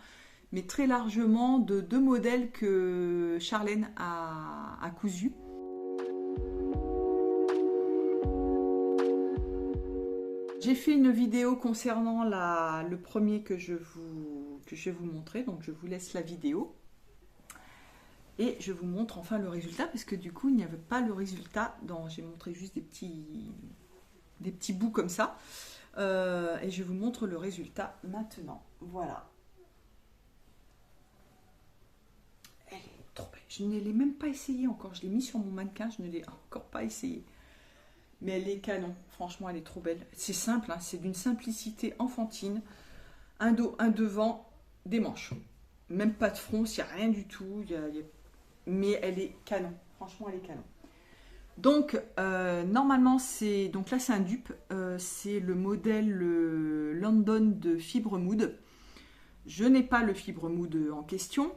mais très largement, de 2 modèles que Charlène a cousus. J'ai fait une vidéo concernant le premier que je vais vous montrer, donc je vous laisse la vidéo. Et je vous montre enfin le résultat, parce que du coup, il n'y avait pas le résultat. J'ai montré juste des petits bouts comme ça. Et je vous montre le résultat maintenant. Voilà. Elle est trop belle. Je ne l'ai même pas essayé encore. Je l'ai mis sur mon mannequin, je ne l'ai encore pas essayé. Mais elle est canon. Franchement, elle est trop belle. C'est simple, hein, c'est d'une simplicité enfantine. Un dos, un devant, des manches. Même pas de front, il n'y a rien du tout. Mais elle est canon. Franchement, elle est canon. Donc, normalement, donc là, c'est un dupe. C'est le modèle London de Fibre Mood. Je n'ai pas le Fibre Mood en question.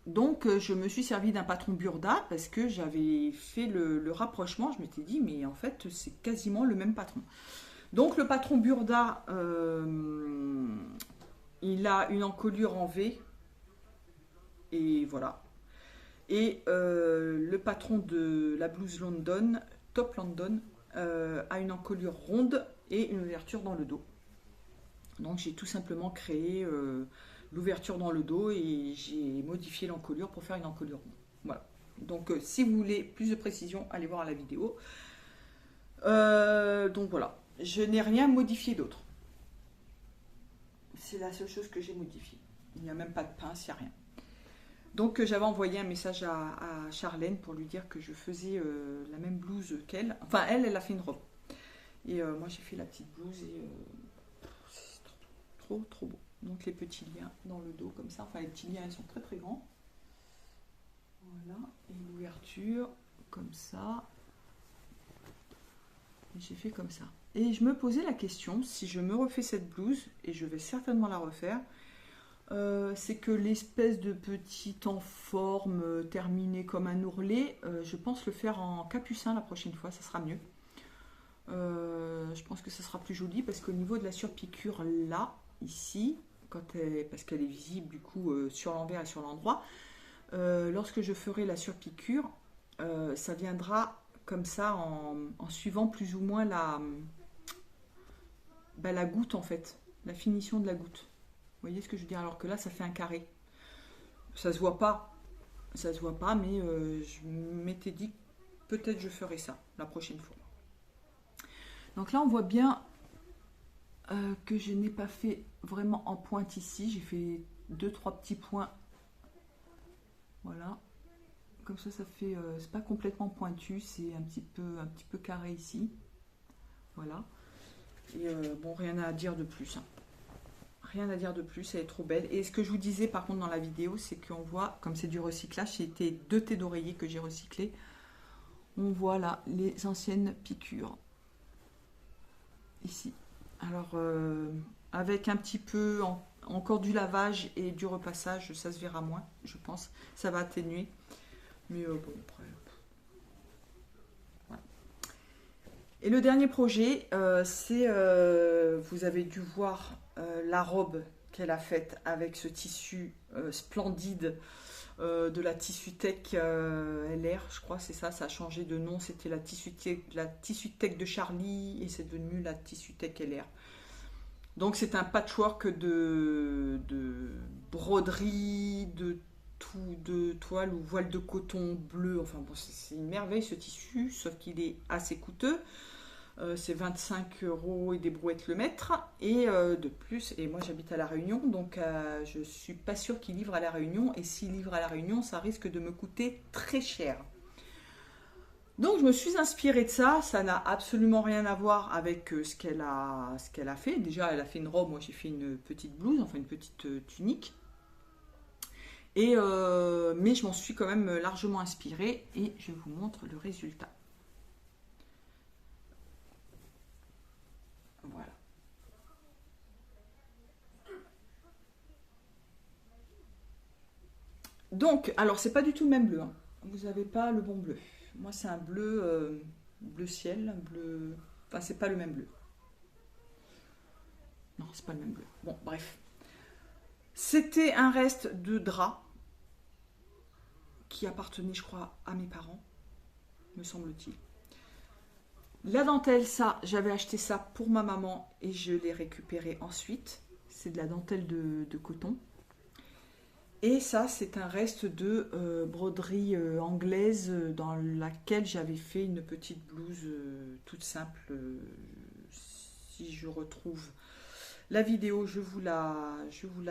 Donc, je me suis servi d'un patron Burda parce que j'avais fait le rapprochement. Je m'étais dit, mais en fait, c'est quasiment le même patron. Donc, le patron Burda, il a une encolure en V. Et voilà. Et le patron de la blouse London, Top London, a une encolure ronde et une ouverture dans le dos. Donc j'ai tout simplement créé l'ouverture dans le dos et j'ai modifié l'encolure pour faire une encolure ronde. Voilà. Donc si vous voulez plus de précision, allez voir la vidéo. Donc voilà, je n'ai rien modifié d'autre. C'est la seule chose que j'ai modifiée. Il n'y a même pas de pince, il n'y a rien. Donc j'avais envoyé un message à Charlène pour lui dire que je faisais la même blouse qu'elle. Enfin elle a fait une robe. Et moi j'ai fait la petite blouse et c'est trop beau. Donc les petits liens dans le dos comme ça. Enfin les petits liens ils sont très grands. Voilà. Et l'ouverture comme ça. Et j'ai fait comme ça. Et je me posais la question, si je me refais cette blouse, et je vais certainement la refaire, c'est que l'espèce de petit en forme terminé comme un ourlet, je pense le faire en capucin la prochaine fois, ça sera mieux. Je pense que ça sera plus joli parce qu'au niveau de la surpiqûre là, ici, parce qu'elle est visible du coup sur l'envers et sur l'endroit, lorsque je ferai la surpiqûre, ça viendra comme ça en suivant plus ou moins la goutte en fait, la finition de la goutte. Vous voyez ce que je veux dire? Alors que là, ça fait un carré. Ça se voit pas, mais je m'étais dit que peut-être je ferai ça la prochaine fois. Donc là, on voit bien que je n'ai pas fait vraiment en pointe ici. J'ai fait 2-3 petits points. Voilà. Comme ça fait, c'est pas complètement pointu, c'est un petit peu carré ici. Voilà. Et bon, rien à dire de plus. Hein. Rien à dire de plus, elle est trop belle. Et ce que je vous disais par contre dans la vidéo, c'est qu'on voit, comme c'est du recyclage, c'était 2 thés d'oreiller que j'ai recyclés. On voit là les anciennes piqûres. Ici. Alors, avec un petit peu encore du lavage et du repassage, ça se verra moins, je pense. Ça va atténuer. Mais bon, après... Voilà. Et le dernier projet, c'est... vous avez dû voir la robe qu'elle a faite avec ce tissu splendide de la Tissutech LR, je crois, c'est ça, ça a changé de nom, c'était la Tissutech de Charlie et c'est devenu la Tissutech LR. Donc c'est un patchwork de broderie, de toile ou voile de coton bleu, enfin bon, c'est une merveille ce tissu, sauf qu'il est assez coûteux. C'est 25 € et des brouettes le mètre. Et de plus, et moi j'habite à La Réunion, donc je suis pas sûre qu'il livre à La Réunion. Et s'il livre à La Réunion, ça risque de me coûter très cher. Donc je me suis inspirée de ça. Ça n'a absolument rien à voir avec ce qu'elle a fait. Déjà, elle a fait une robe, moi j'ai fait une petite blouse, enfin une petite tunique. Et, mais je m'en suis quand même largement inspirée et je vous montre le résultat. Voilà. Donc, alors c'est pas du tout le même bleu. Hein. Vous n'avez pas le bon bleu. Moi c'est un bleu ciel, un bleu. Enfin c'est pas le même bleu. Non, c'est pas le même bleu. Bon, bref. C'était un reste de drap qui appartenait, je crois, à mes parents, me semble-t-il. La dentelle, ça, j'avais acheté ça pour ma maman et je l'ai récupéré ensuite. C'est de la dentelle de coton. Et ça, c'est un reste de broderie anglaise dans laquelle j'avais fait une petite blouse toute simple. Si je retrouve la vidéo, je vous la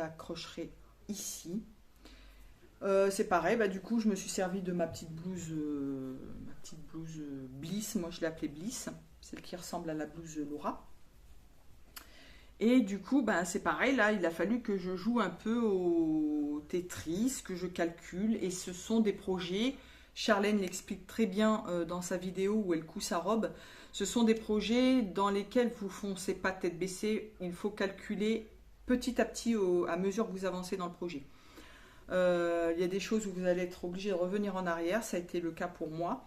accrocherai ici. C'est pareil, du coup, je me suis servi de ma petite blouse Bliss. Moi, je l'ai appelée Bliss, celle qui ressemble à la blouse Laura. Et du coup, c'est pareil, là, il a fallu que je joue un peu au Tetris, que je calcule. Et ce sont des projets, Charlène l'explique très bien dans sa vidéo où elle coud sa robe. Ce sont des projets dans lesquels vous foncez pas tête baissée. Il faut calculer petit à petit à mesure que vous avancez dans le projet. Il y a des choses où vous allez être obligé de revenir en arrière, ça a été le cas pour moi.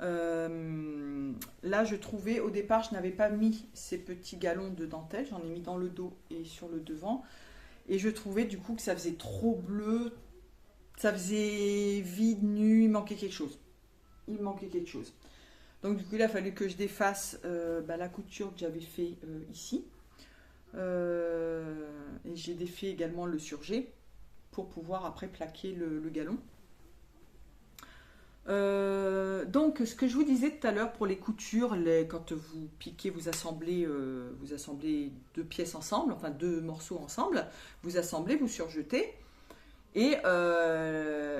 Là, je trouvais, au départ, je n'avais pas mis ces petits galons de dentelle, j'en ai mis dans le dos et sur le devant. Et je trouvais du coup que ça faisait trop bleu, ça faisait vide, nu, il manquait quelque chose. Il manquait quelque chose. Donc du coup, il a fallu que je défasse la couture que j'avais fait ici. Et j'ai défait également le surjet pour pouvoir après plaquer le galon. Donc, ce que je vous disais tout à l'heure pour les coutures, quand vous piquez, vous assemblez deux pièces ensemble, enfin deux morceaux ensemble, vous assemblez, vous surjetez, et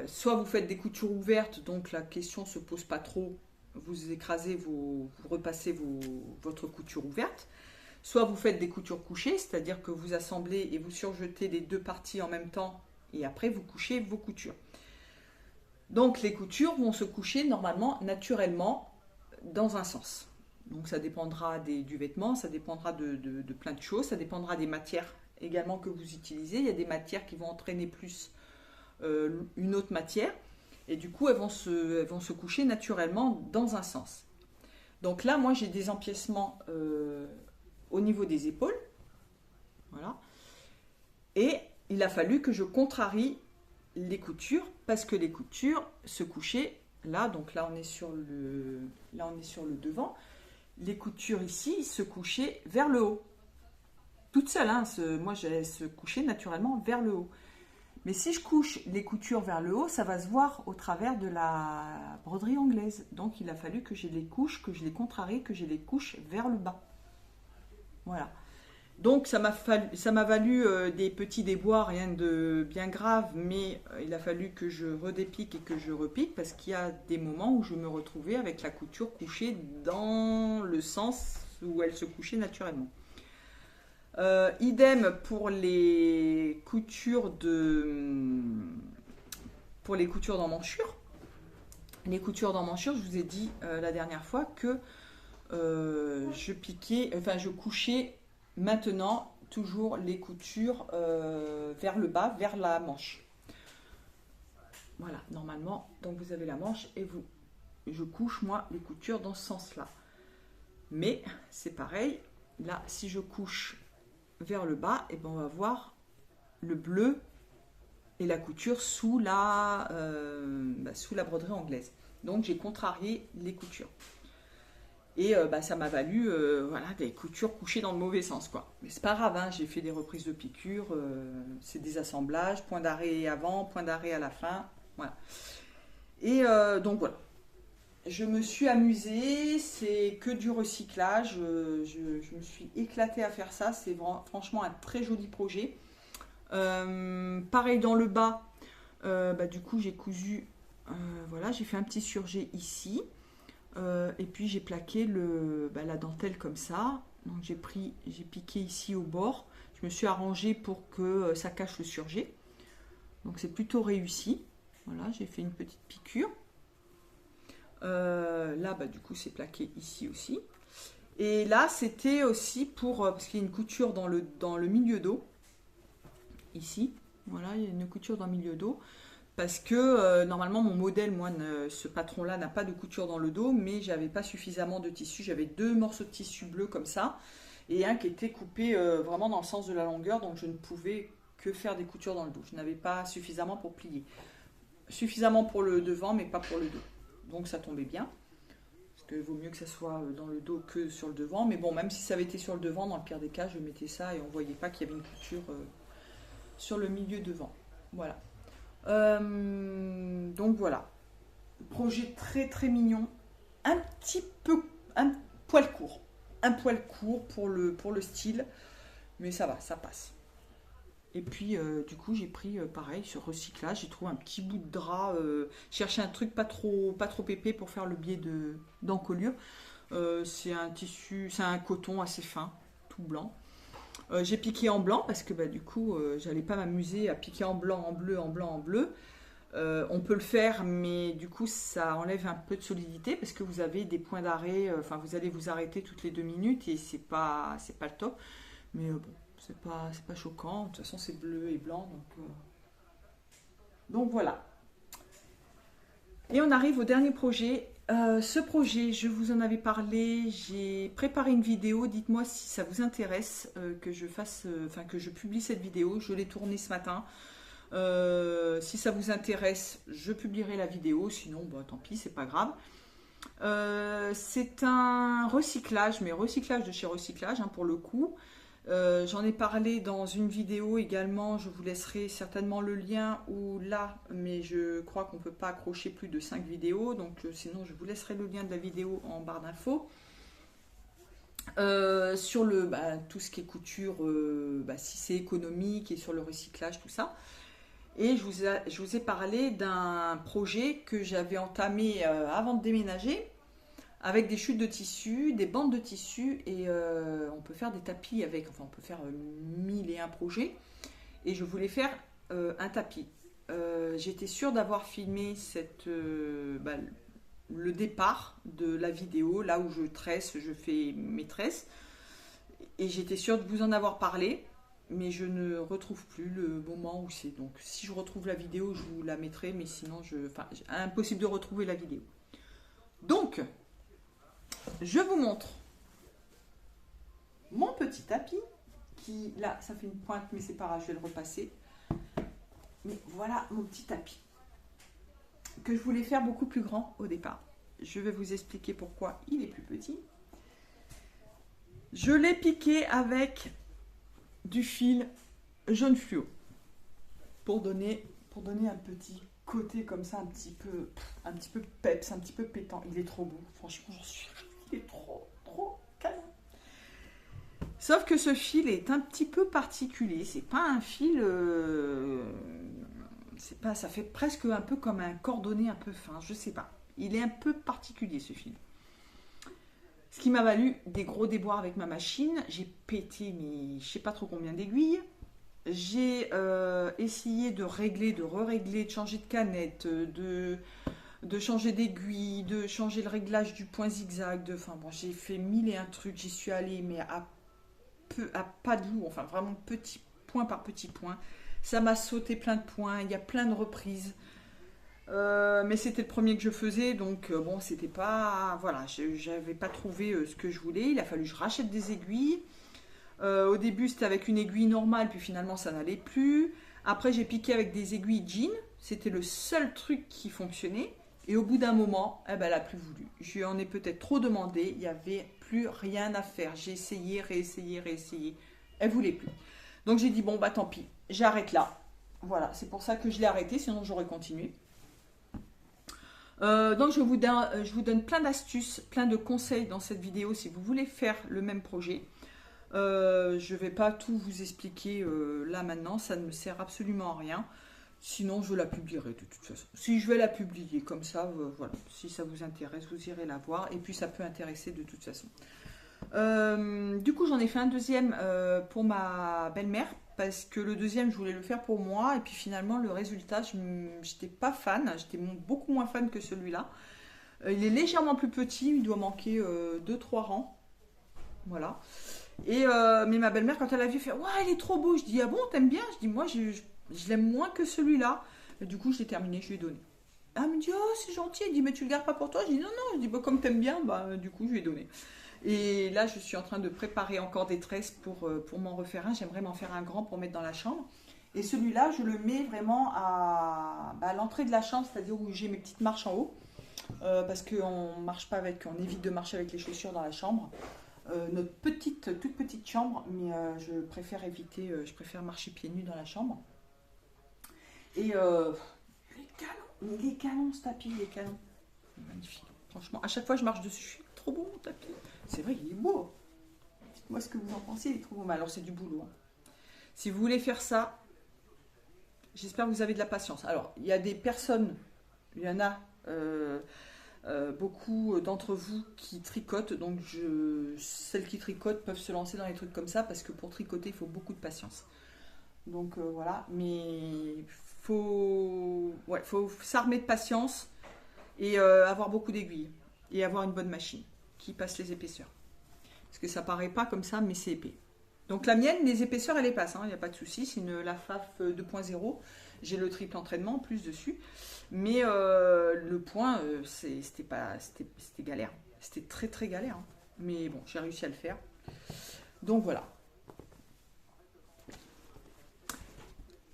soit vous faites des coutures ouvertes, donc la question se pose pas trop, vous écrasez, vous repassez votre couture ouverte, soit vous faites des coutures couchées, c'est-à-dire que vous assemblez et vous surjetez les deux parties en même temps, et après vous couchez vos coutures. Donc les coutures vont se coucher normalement, naturellement, dans un sens. Donc ça dépendra du vêtement, ça dépendra de plein de choses, ça dépendra des matières également que vous utilisez. Il y a des matières qui vont entraîner plus une autre matière, et du coup elles vont se coucher naturellement dans un sens. Donc là, moi j'ai des empiècements au niveau des épaules, voilà, et il a fallu que je contrarie les coutures parce que les coutures se couchaient là, donc là on est sur le devant, les coutures ici se couchaient vers le haut, toute seule, hein, moi j'allais se coucher naturellement vers le haut, mais si je couche les coutures vers le haut, ça va se voir au travers de la broderie anglaise, donc il a fallu que je les couche, que je les contrarie, que je les couche vers le bas, voilà. Donc ça m'a valu des petits déboires, rien de bien grave, mais il a fallu que je redépique et que je repique parce qu'il y a des moments où je me retrouvais avec la couture couchée dans le sens où elle se couchait naturellement. Idem pour les coutures d'emmanchure. Les coutures d'emmanchure, je vous ai dit la dernière fois que je couchais maintenant toujours les coutures vers le bas, vers la manche. Voilà, normalement, donc vous avez la manche et je couche moi les coutures dans ce sens-là. Mais c'est pareil, là, si je couche vers le bas, et ben on va voir le bleu et la couture sous la broderie anglaise. Donc j'ai contrarié les coutures. Et ça m'a valu des coutures couchées dans le mauvais sens, quoi. Mais c'est pas grave, hein, j'ai fait des reprises de piqûres, c'est des assemblages, point d'arrêt avant, point d'arrêt à la fin, voilà. Et donc voilà, je me suis amusée, c'est que du recyclage, je me suis éclatée à faire ça, c'est franchement un très joli projet. Pareil dans le bas, du coup j'ai cousu, voilà, j'ai fait un petit surjet ici. Et puis j'ai plaqué la dentelle comme ça. Donc j'ai piqué ici au bord. Je me suis arrangée pour que ça cache le surjet. Donc c'est plutôt réussi. Voilà, j'ai fait une petite piqûre. Là, du coup, c'est plaqué ici aussi. Et là, c'était aussi parce qu'il y a une couture dans le milieu dos. Ici, voilà, il y a une couture dans le milieu dos. Parce que normalement mon modèle, moi, ce patron-là n'a pas de couture dans le dos, mais j'avais pas suffisamment de tissu. J'avais deux morceaux de tissu bleu comme ça, et un qui était coupé vraiment dans le sens de la longueur, donc je ne pouvais que faire des coutures dans le dos. Je n'avais pas suffisamment pour plier. Suffisamment pour le devant, mais pas pour le dos. Donc ça tombait bien. Parce qu'il vaut mieux que ça soit dans le dos que sur le devant. Mais bon, même si ça avait été sur le devant, dans le pire des cas, je mettais ça et on voyait pas qu'il y avait une couture sur le milieu devant. Voilà. Donc voilà, projet très très mignon, un poil court pour le style, mais ça va, ça passe. Et puis du coup j'ai pris pareil sur recyclage, j'ai trouvé un petit bout de drap, cherché un truc pas trop épais pour faire le biais d'encolure. C'est un tissu, c'est un coton assez fin, tout blanc. J'ai piqué en blanc parce que du coup j'allais pas m'amuser à piquer en blanc, en bleu, en blanc, en bleu. On peut le faire, mais du coup ça enlève un peu de solidité parce que vous avez des points d'arrêt, vous allez vous arrêter toutes les 2 minutes et c'est pas le top. Mais bon, c'est pas choquant, de toute façon c'est bleu et blanc, donc Donc voilà. Et on arrive au dernier projet. Ce projet, je vous en avais parlé, j'ai préparé une vidéo. Dites-moi si ça vous intéresse que je fasse, que je publie cette vidéo. Je l'ai tournée ce matin. Si ça vous intéresse, je publierai la vidéo. Sinon, bah, tant pis, c'est pas grave. C'est un recyclage, mais recyclage de chez Recyclage hein, pour le coup. J'en ai parlé dans une vidéo également, je vous laisserai certainement le lien ou là, mais je crois qu'on ne peut pas accrocher plus de 5 vidéos, donc sinon je vous laisserai le lien de la vidéo en barre d'infos. Sur tout ce qui est couture, si c'est économique et sur le recyclage, tout ça. Et je vous ai parlé d'un projet que j'avais entamé avant de déménager, avec des chutes de tissu, des bandes de tissu, et on peut faire des tapis avec, enfin on peut faire 1001 projets. Et je voulais faire un tapis. J'étais sûre d'avoir filmé le départ de la vidéo, là où je fais mes tresses. Et j'étais sûre de vous en avoir parlé, mais je ne retrouve plus le moment où c'est. Donc si je retrouve la vidéo, je vous la mettrai, mais sinon, impossible de retrouver la vidéo. Donc, je vous montre mon petit tapis qui, là, ça fait une pointe, mais c'est pas grave, je vais le repasser. Mais voilà mon petit tapis que je voulais faire beaucoup plus grand au départ. Je vais vous expliquer pourquoi il est plus petit. Je l'ai piqué avec du fil jaune fluo pour donner un petit côté comme ça, un petit peu peps, un petit peu pétant. Il est trop beau, franchement, j'en suis ravie. Il est trop canon. Sauf que ce fil est un petit peu particulier. C'est pas un fil. Ça fait presque un peu comme un cordonnet un peu fin. Je sais pas. Il est un peu particulier ce fil. Ce qui m'a valu des gros déboires avec ma machine. J'ai pété mais je sais pas trop combien d'aiguilles. J'ai essayé de régler, de re-régler, de changer de canette, de changer d'aiguille, de changer le réglage du point zigzag, j'ai fait 1001 trucs, j'y suis allée mais à pas de loup, enfin vraiment petit point par petit point. Ça m'a sauté plein de points, il y a plein de reprises. Mais c'était le premier que je faisais, donc bon, c'était pas. Voilà, j'avais pas trouvé ce que je voulais, il a fallu que je rachète des aiguilles. Au début, c'était avec une aiguille normale, puis finalement, ça n'allait plus. Après, j'ai piqué avec des aiguilles jean, c'était le seul truc qui fonctionnait. Et au bout d'un moment, elle n'a plus voulu. Je lui en ai peut-être trop demandé, il n'y avait plus rien à faire. J'ai essayé, réessayé. Elle voulait plus. Donc j'ai dit, bon, bah tant pis, j'arrête là. Voilà, c'est pour ça que je l'ai arrêté, sinon j'aurais continué. Donc je vous donne plein d'astuces, plein de conseils dans cette vidéo si vous voulez faire le même projet. Je ne vais pas tout vous expliquer là maintenant, ça ne me sert absolument à rien. Sinon, je la publierai de toute façon. Si je vais la publier comme ça, voilà. Si ça vous intéresse, vous irez la voir. Et puis, ça peut intéresser de toute façon. Du coup, j'en ai fait un deuxième pour ma belle-mère. Parce que le deuxième, je voulais le faire pour moi. Et puis, finalement, le résultat, je n'étais pas fan. J'étais beaucoup moins fan que celui-là. Il est légèrement plus petit. Il doit manquer 2-3 rangs. Voilà. Mais ma belle-mère, quand elle a vu, fait « Ouais, il est trop beau !» Je dis « Ah bon, t'aimes bien ?» Je dis « Moi, je l'aime moins que celui-là. » Du coup, je l'ai terminé, je lui ai donné. Elle me dit « Oh, c'est gentil !» Elle dit « Mais tu le gardes pas pour toi ?» Je dis « Non, non. » Je dis bah, « Comme t'aimes bien, du coup, je lui ai donné. » Et là, je suis en train de préparer encore des tresses pour m'en refaire un. J'aimerais m'en faire un grand pour mettre dans la chambre. Et celui-là, je le mets vraiment à l'entrée de la chambre, c'est-à-dire où j'ai mes petites marches en haut. Parce qu'on marche pas avec, on évite de marcher avec les chaussures dans la chambre. Notre toute petite chambre, mais je préfère éviter, je préfère marcher pieds nus dans la chambre. Et il est canon ce tapis, il est canon. Magnifique. Franchement, à chaque fois je marche dessus, trop beau mon tapis. C'est vrai, il est beau. Dites-moi ce que vous en pensez, il est trop beau. Mais alors c'est du boulot. Hein. Si vous voulez faire ça, j'espère que vous avez de la patience. Alors, il y a des personnes, il y en a beaucoup d'entre vous qui tricotent, donc celles qui tricotent peuvent se lancer dans les trucs comme ça, parce que pour tricoter, il faut beaucoup de patience. Donc voilà, mais faut s'armer de patience et avoir beaucoup d'aiguilles et avoir une bonne machine qui passe les épaisseurs. Parce que ça paraît pas comme ça, mais c'est épais. Donc la mienne, les épaisseurs, elle les passe, il n'y a pas de souci. C'est une Lafaf 2.0. J'ai le triple entraînement en plus dessus. Mais le point, c'était galère. C'était très très galère. Mais bon, j'ai réussi à le faire. Donc voilà.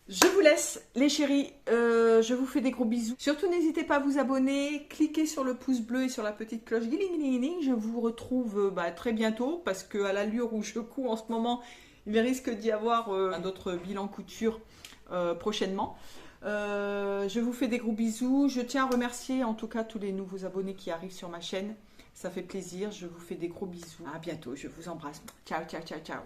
Je vous laisse, les chéris. Je vous fais des gros bisous. Surtout, n'hésitez pas à vous abonner. Cliquez sur le pouce bleu et sur la petite cloche. Je vous retrouve très bientôt parce qu'à l'allure où je couds en ce moment, il risque d'y avoir un autre bilan couture prochainement. Je vous fais des gros bisous. Je tiens à remercier en tout cas tous les nouveaux abonnés qui arrivent sur ma chaîne. Ça fait plaisir. Je vous fais des gros bisous. À bientôt. Je vous embrasse. Ciao, ciao, ciao, ciao.